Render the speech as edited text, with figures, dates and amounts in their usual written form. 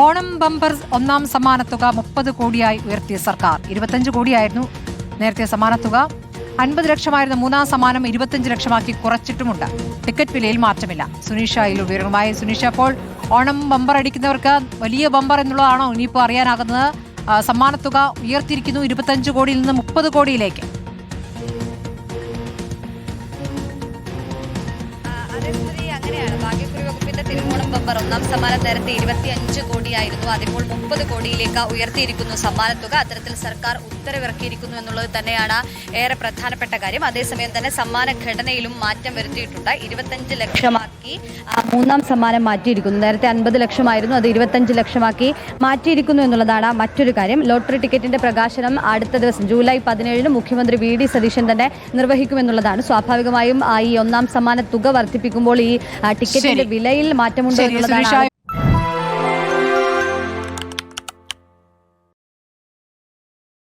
Onam bumper ഒന്നാം സമ്മാനത്തുക 30 കോടിയായി ഉയർത്തിയ സർക്കാർ. 25 കോടിയായിരുന്നു നേരത്തെ സമ്മാനത്തുക. 50 ലക്ഷമായിരുന്ന മൂന്നാം സമ്മാനം 25 ലക്ഷമാക്കി കുറച്ചിട്ടുമുണ്ട്. ടിക്കറ്റ് വിലയിൽ മാറ്റമില്ല. സുനീഷ വിവരങ്ങളുമായി. സുനീഷ, അപ്പോൾ ഓണം ബമ്പർ അടിക്കുന്നവർക്ക് വലിയ ബമ്പർ എന്നുള്ളതാണോ ഇനിയിപ്പോൾ അറിയാനാകുന്നത്? സമ്മാനത്തുക ഉയർത്തിയിരിക്കുന്നു 25 കോടിയിൽ നിന്ന് 30 കോടിയിലേക്ക്. അങ്ങനെയാണ്. ഭാഗ്യക്കുറി വകുപ്പിന്റെ തിരുവോണം ബമ്പർ ഒന്നാം സമ്മാനം നേരത്തെ 25 കോടിയായിരുന്നു. അതിപ്പോൾ 30 കോടിയിലേക്ക് ഉയർത്തിയിരിക്കുന്നു സമ്മാനത്തുക. അത്തരത്തിൽ സർക്കാർ ഉത്തരവിറക്കിയിരിക്കുന്നു എന്നുള്ളത് തന്നെയാണ് ഏറെ പ്രധാനപ്പെട്ട കാര്യം. അതേസമയം തന്നെ സമ്മാന ഘടനയിലും മാറ്റം വരുത്തിയിട്ടുണ്ട്. 25 ലക്ഷമാക്കി മൂന്നാം സമ്മാനം മാറ്റിയിരിക്കുന്നു. നേരത്തെ 50 ലക്ഷമായിരുന്നു, അത് 25 ലക്ഷമാക്കി മാറ്റിയിരിക്കുന്നു എന്നുള്ളതാണ് മറ്റൊരു കാര്യം. ലോട്ടറി ടിക്കറ്റിന്റെ പ്രകാശനം അടുത്ത ദിവസം ജൂലൈ 17 മുഖ്യമന്ത്രി വി ഡി സതീശൻ തന്നെ നിർവഹിക്കുമെന്നുള്ളതാണ്. സ്വാഭാവികമായും ഈ ഒന്നാം സമ്മാന തുക വർദ്ധിപ്പിക്കുമ്പോൾ ഈ ടിക്കറ്റിന്റെ വിലയിൽ മാറ്റമുണ്ടോ എന്നുള്ളതാണ്.